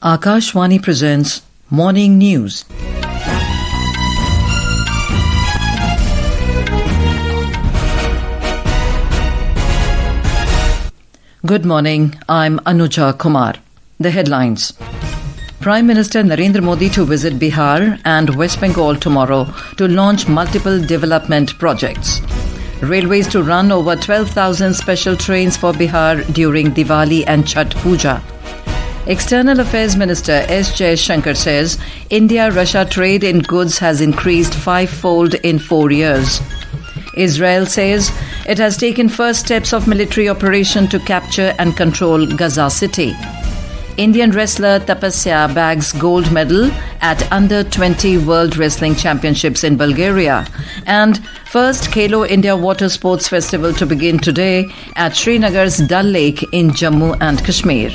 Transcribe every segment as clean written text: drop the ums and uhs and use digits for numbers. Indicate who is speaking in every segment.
Speaker 1: Akashvani presents Morning News. Good morning, I'm Anuja Kumar. The headlines. Prime Minister Narendra Modi to visit Bihar and West Bengal tomorrow to launch multiple development projects. Railways to run over 12,000 special trains for Bihar during Diwali and Chhath Puja. External Affairs Minister S. Jaishankar says India-Russia trade in goods has increased fivefold in 4 years. Israel says it has taken first steps of military operation to capture and control Gaza city. Indian wrestler Tapsya bags gold medal at Under-20 World Wrestling Championships in Bulgaria. And first Khelo India Water Sports Festival to begin today at Srinagar's Dal Lake in Jammu and Kashmir.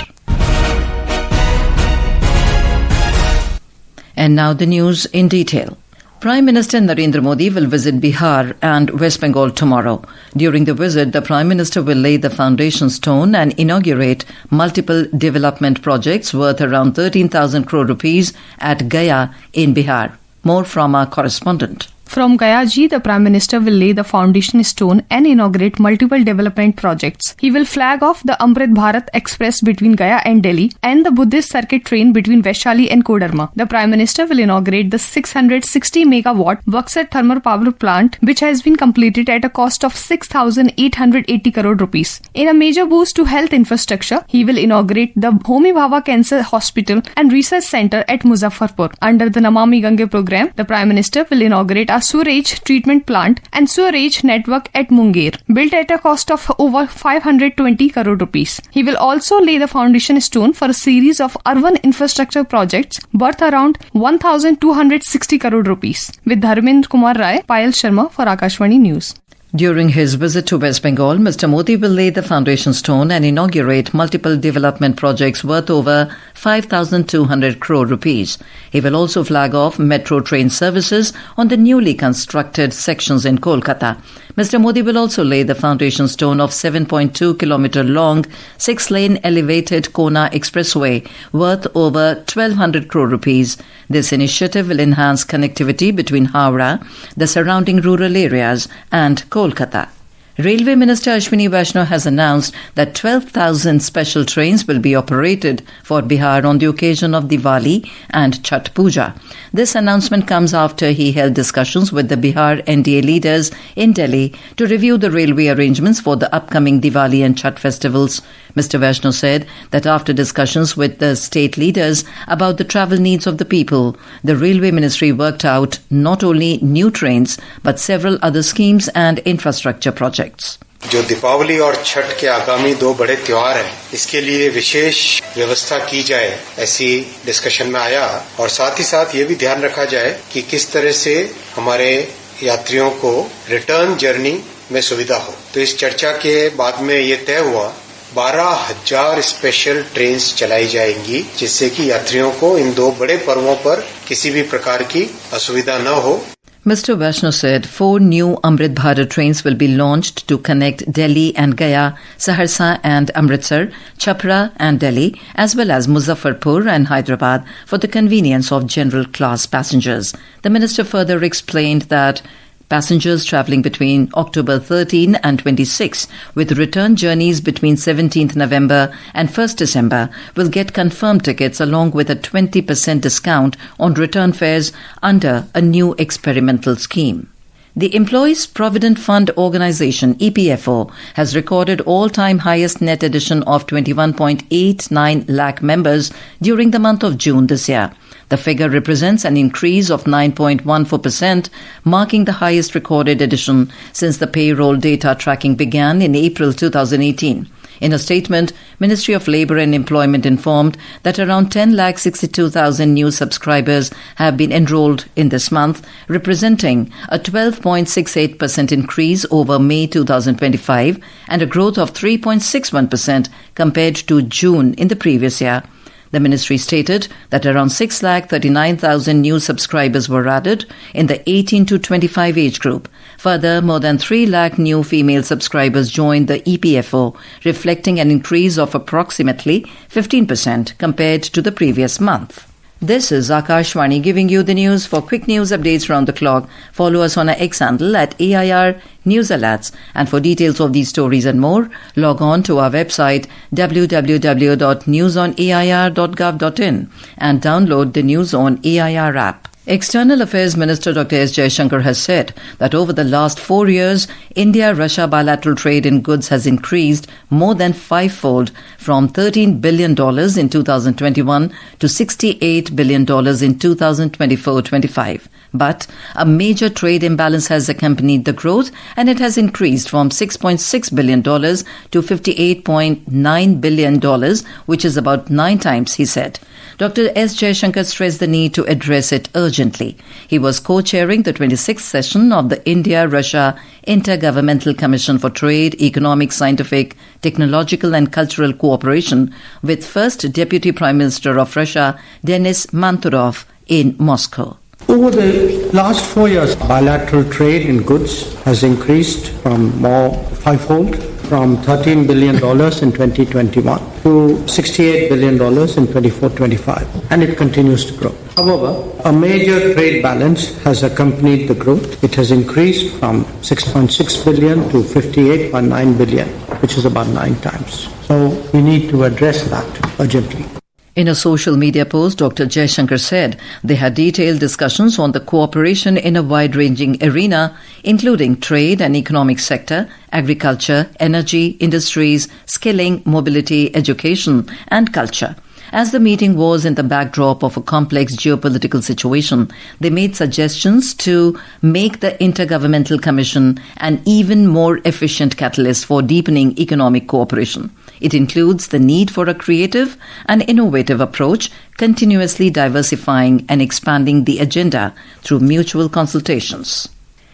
Speaker 1: And now the news in detail. Prime Minister Narendra Modi will visit Bihar and West Bengal tomorrow. During the visit, the Prime Minister will lay the foundation stone and inaugurate multiple development projects worth around 13,000 crore rupees at Gaya in Bihar. More from our correspondent.
Speaker 2: From Gaya-ji, the Prime Minister will lay the foundation stone and inaugurate multiple development projects. He will flag off the Amrit Bharat Express between Gaya and Delhi and the Buddhist circuit train between Vaishali and Kodarma. The Prime Minister will inaugurate the 660 megawatt Buxar thermal power plant, which has been completed at a cost of 6,880 crore rupees. In a major boost to health infrastructure, he will inaugurate the Homi Bhabha Cancer Hospital and Research Center at Muzaffarpur. Under the Namami Gange program, the Prime Minister will inaugurate a sewerage treatment plant and sewerage network at Munger, built at a cost of over 520 crore rupees. He will also lay the foundation stone for a series of urban infrastructure projects worth around 1,260 crore rupees. With Dharmendra Kumar Rai, Payal Sharma for Akashvani News.
Speaker 1: During his visit to West Bengal, Mr. Modi will lay the foundation stone and inaugurate multiple development projects worth over 5,200 crore rupees. He will also flag off metro train services on the newly constructed sections in Kolkata. Mr. Modi will also lay the foundation stone of 7.2 kilometre long 6-lane elevated Kona Expressway worth over 1,200 crore rupees. This initiative will enhance connectivity between Howrah, the surrounding rural areas and Kolkata. Railway Minister Ashwini Vaishnaw has announced that 12,000 special trains will be operated for Bihar on the occasion of Diwali and Chhath Puja. This announcement comes after he held discussions with the Bihar NDA leaders in Delhi to review the railway arrangements for the upcoming Diwali and Chhath festivals. Mr. Vaishnaw said that after discussions with the state leaders about the travel needs of the people, the Railway Ministry worked out not only new trains but several other schemes and infrastructure projects.
Speaker 3: जो दीपावली और छठ के आगामी 2 बड़े त्योहार हैं, इसके लिए विशेष व्यवस्था की जाए, ऐसी डिस्कशन में आया और साथ ही साथ ये भी ध्यान रखा जाए कि किस तरह से हमारे यात्रियों को रिटर्न जर्नी में सुविधा हो। तो इस चर्चा के बाद में ये तय हुआ 12,000 स्पेशल ट्रेन्स चलाई जाएंगी, जिससे कि यात्रियों को इन 2 बड़े पर्वों पर किसी भी प्रकार की असुविधा न हो।
Speaker 1: Mr. Vaishnaw said 4 new Amrit Bharat trains will be launched to connect Delhi and Gaya, Saharsa and Amritsar, Chhapra and Delhi, as well as Muzaffarpur and Hyderabad for the convenience of general class passengers. The minister further explained that passengers travelling between October 13 and 26 with return journeys between 17th November and 1st December will get confirmed tickets along with a 20% discount on return fares under a new experimental scheme. The Employees Provident Fund Organisation, EPFO, has recorded all-time highest net addition of 21.89 lakh members during the month of June this year. The figure represents an increase of 9.14%, marking the highest recorded addition since the payroll data tracking began in April 2018. In a statement, Ministry of Labour and Employment informed that around 10,62,000 new subscribers have been enrolled in this month, representing a 12.68% increase over May 2025 and a growth of 3.61% compared to June in the previous year. The ministry stated that around 6,39,000 new subscribers were added in the 18 to 25 age group. Further, more than 3 lakh new female subscribers joined the EPFO, reflecting an increase of approximately 15% compared to the previous month. This is Akashwani giving you the news. For quick news updates around the clock, follow us on our X handle at AIR News Alerts. And for details of these stories and more, log on to our website www.newsonair.gov.in and download the News on AIR app. External Affairs Minister Dr. S. Jaishankar has said that over the last 4 years, India-Russia bilateral trade in goods has increased more than fivefold from $13 billion in 2021 to $68 billion in 2024-25. But a major trade imbalance has accompanied the growth, and it has increased from $6.6 billion to $58.9 billion, which is about 9 times, he said. Dr. S. Jaishankar stressed the need to address it urgently. He was co-chairing the 26th session of the India-Russia Intergovernmental Commission for Trade, Economic, Scientific, Technological and Cultural Cooperation with First Deputy Prime Minister of Russia, Denis Manturov, in Moscow.
Speaker 4: Over the last 4 years, bilateral trade in goods has increased from more fivefold, from $13 billion in 2021 to $68 billion in 24-25, and it continues to grow. However, a major trade balance has accompanied the growth. It has increased from $6.6 billion to $58.9 billion, which is about 9 times. So we need to address that urgently.
Speaker 1: In a social media post, Dr. Jaishankar said they had detailed discussions on the cooperation in a wide-ranging arena, including trade and economic sector, agriculture, energy, industries, skilling, mobility, education, and culture. As the meeting was in the backdrop of a complex geopolitical situation, they made suggestions to make the Intergovernmental Commission an even more efficient catalyst for deepening economic cooperation. It includes the need for a creative and innovative approach, continuously diversifying and expanding the agenda through mutual consultations.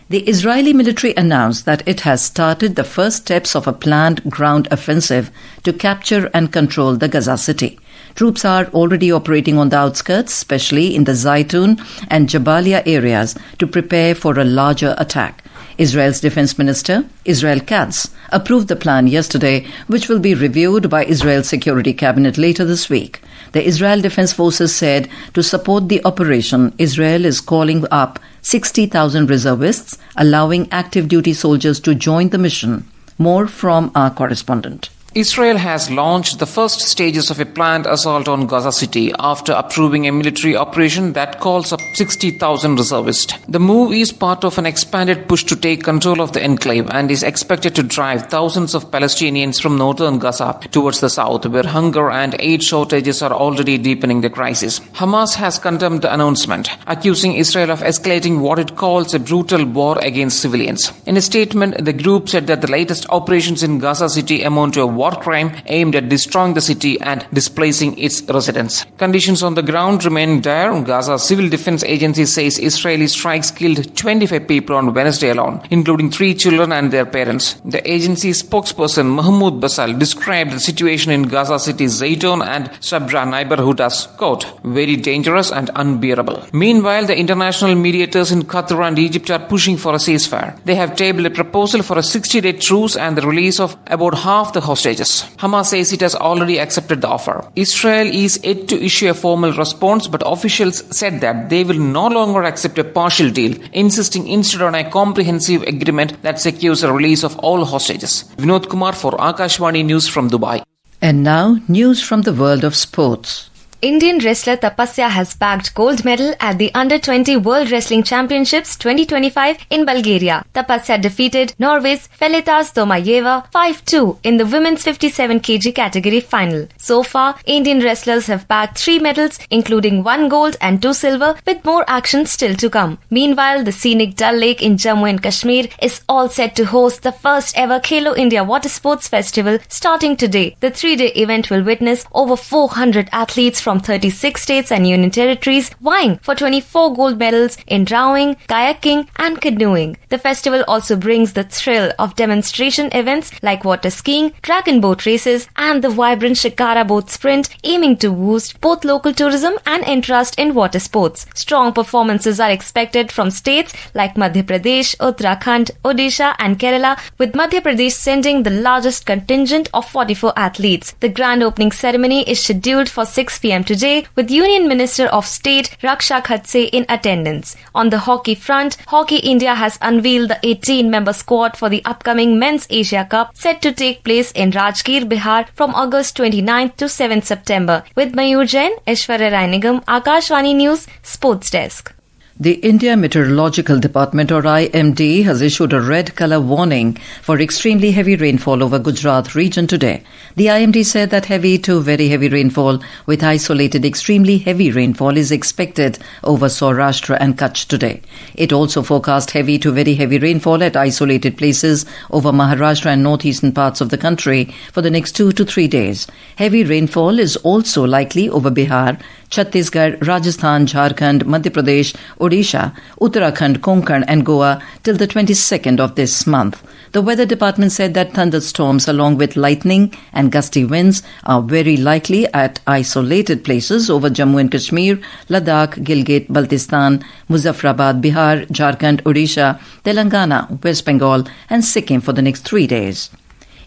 Speaker 1: The Israeli military announced that it has started the first steps of a planned ground offensive to capture and control the Gaza city. Troops are already operating on the outskirts, especially in the Zaytun and Jabalia areas, to prepare for a larger attack. Israel's Defense Minister, Israel Katz, approved the plan yesterday, which will be reviewed by Israel's Security Cabinet later this week. The Israel Defense Forces said to support the operation, Israel is calling up 60,000 reservists, allowing active duty soldiers to join the mission. More from our correspondent.
Speaker 5: Israel has launched the first stages of a planned assault on Gaza City after approving a military operation that calls up 60,000 reservists. The move is part of an expanded push to take control of the enclave and is expected to drive thousands of Palestinians from northern Gaza towards the south, where hunger and aid shortages are already deepening the crisis. Hamas has condemned the announcement, accusing Israel of escalating what it calls a brutal war against civilians. In a statement, the group said that the latest operations in Gaza City amount to a war crime aimed at destroying the city and displacing its residents. Conditions on the ground remain dire. Gaza Civil Defense Agency says Israeli strikes killed 25 people on Wednesday alone, including 3 children and their parents. The agency's spokesperson Mahmoud Basal described the situation in Gaza City's Zaytun and Sabra neighborhood as, quote, very dangerous and unbearable. Meanwhile, the international mediators in Qatar and Egypt are pushing for a ceasefire. They have tabled a proposal for a 60-day truce and the release of about half the hostages. Hamas says it has already accepted the offer. Israel is yet to issue a formal response, but officials said that they will no longer accept a partial deal, insisting instead on a comprehensive agreement that secures the release of all hostages. Vinod Kumar for Akashwani News from Dubai.
Speaker 1: And now, news from the world of sports.
Speaker 6: Indian wrestler Tapsya has bagged gold medal at the Under-20 World Wrestling Championships 2025 in Bulgaria. Tapsya defeated Norway's Felitas Tomayeva 5-2 in the women's 57 kg category final. So far, Indian wrestlers have bagged 3 medals, including 1 gold and 2 silver, with more action still to come. Meanwhile, the scenic Dal Lake in Jammu and Kashmir is all set to host the first ever Khelo India Water Sports Festival starting today. The 3-day event will witness over 400 athletes from 36 states and union territories, vying for 24 gold medals in rowing, kayaking and canoeing. The festival also brings the thrill of demonstration events like water skiing, dragon boat races and the vibrant Shikara boat sprint, aiming to boost both local tourism and interest in water sports. Strong performances are expected from states like Madhya Pradesh, Uttarakhand, Odisha and Kerala, with Madhya Pradesh sending the largest contingent of 44 athletes. The grand opening ceremony is scheduled for 6 p.m. today, with Union Minister of State Raksha Khatse in attendance. On the hockey front, Hockey India has unveiled the 18-member squad for the upcoming Men's Asia Cup, set to take place in Rajgir, Bihar from August 29th to 7th September. With Mayur Jain, Aishwarya Rai Nigam, Akashvani News, Sports Desk.
Speaker 1: The India Meteorological Department, or IMD, has issued a red colour warning for extremely heavy rainfall over Gujarat region today. The IMD said that heavy to very heavy rainfall with isolated extremely heavy rainfall is expected over Saurashtra and Kutch today. It also forecast heavy to very heavy rainfall at isolated places over Maharashtra and northeastern parts of the country for the next 2 to 3 days. Heavy rainfall is also likely over Bihar, Chhattisgarh, Rajasthan, Jharkhand, Madhya Pradesh, Odisha, Uttarakhand, Konkan and Goa till the 22nd of this month. The weather department said that thunderstorms along with lightning and gusty winds are very likely at isolated places over Jammu and Kashmir, Ladakh, Gilgit, Baltistan, Muzaffarabad, Bihar, Jharkhand, Odisha, Telangana, West Bengal and Sikkim for the next 3 days.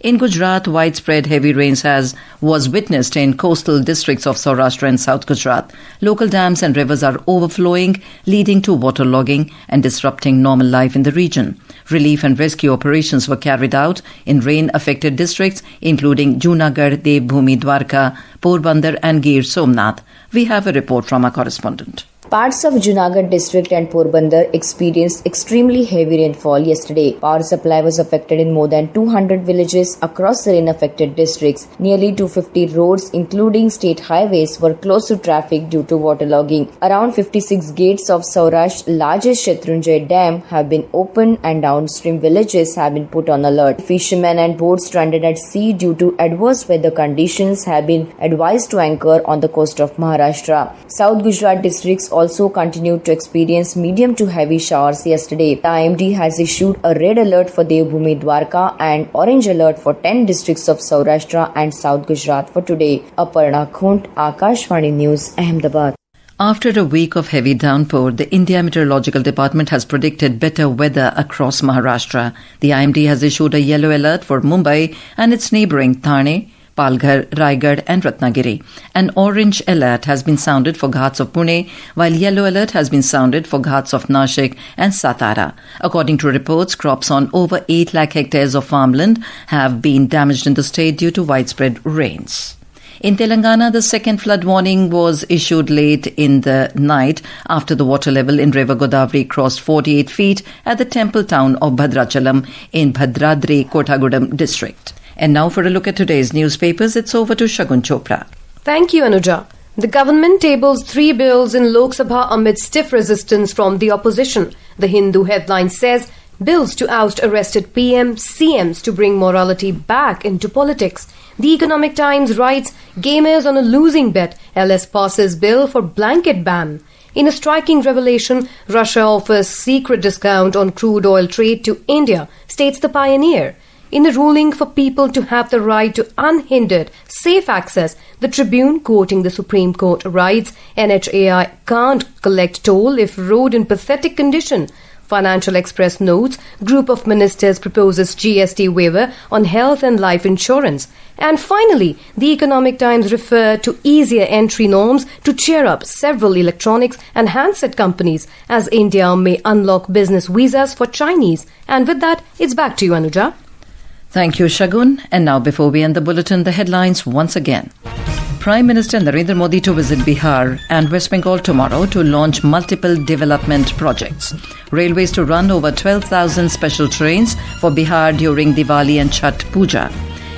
Speaker 1: In Gujarat, widespread heavy rains was witnessed in coastal districts of Saurashtra and South Gujarat. Local dams and rivers are overflowing, leading to waterlogging and disrupting normal life in the region. Relief and rescue operations were carried out in rain-affected districts, including Junagadh, Devbhoomi, Dwarka, Porbandar and Gir Somnath. We have a report from our correspondent.
Speaker 7: Parts of Junagadh district and Porbandar experienced extremely heavy rainfall yesterday. Power supply was affected in more than 200 villages across the rain-affected districts. Nearly 250 roads, including state highways, were closed to traffic due to waterlogging. Around 56 gates of Saurashtra's largest Shatrunjay Dam have been opened and downstream villages have been put on alert. Fishermen and boats stranded at sea due to adverse weather conditions have been advised to anchor on the coast of Maharashtra. South Gujarat districts also continued to experience medium to heavy showers yesterday. The IMD has issued a red alert for Devbhoomi, Dwarka and orange alert for 10 districts of Saurashtra and South Gujarat for today. Aparna Khunt, Akashvani News, Ahmedabad.
Speaker 1: After a week of heavy downpour, the India Meteorological Department has predicted better weather across Maharashtra. The IMD has issued a yellow alert for Mumbai and its neighbouring Thane, Palghar, Raigad and Ratnagiri. An orange alert has been sounded for Ghats of Pune, while yellow alert has been sounded for Ghats of Nashik and Satara. According to reports, crops on over 8 lakh hectares of farmland have been damaged in the state due to widespread rains. In Telangana, the second flood warning was issued late in the night after the water level in River Godavari crossed 48 feet at the temple town of Bhadrachalam in Bhadradri Kothagudem district. And now for a look at today's newspapers, it's over to Shagun Chopra.
Speaker 8: Thank you, Anuja. The government tables 3 bills in Lok Sabha amid stiff resistance from the opposition. The Hindu headline says, bills to oust arrested PM, CMs to bring morality back into politics. The Economic Times writes, gamers on a losing bet, LS passes bill for blanket ban. In a striking revelation, Russia offers secret discount on crude oil trade to India, states the Pioneer. In a ruling for people to have the right to unhindered, safe access, the Tribune, quoting the Supreme Court, writes, NHAI can't collect toll if road in pathetic condition. Financial Express notes, group of ministers proposes GST waiver on health and life insurance. And finally, the Economic Times referred to easier entry norms to cheer up several electronics and handset companies as India may unlock business visas for Chinese. And with that, it's back to you, Anuja.
Speaker 1: Thank you, Shagun. And now, before we end the bulletin, the headlines once again. Prime Minister Narendra Modi to visit Bihar and West Bengal tomorrow to launch multiple development projects. Railways to run over 12,000 special trains for Bihar during Diwali and Chhath Puja.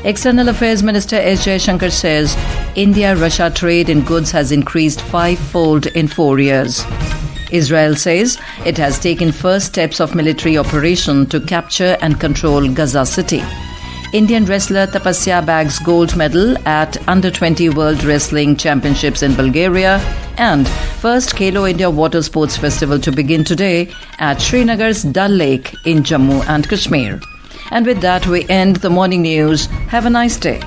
Speaker 1: External Affairs Minister S. Jaishankar says India-Russia trade in goods has increased 5-fold in 4 years. Israel says it has taken first steps of military operation to capture and control Gaza city. Indian wrestler Tapsya bags gold medal at Under-20 World Wrestling Championships in Bulgaria. And first Khelo India Water Sports Festival to begin today at Srinagar's Dal Lake in Jammu and Kashmir. And with that, we end the morning news. Have a nice day.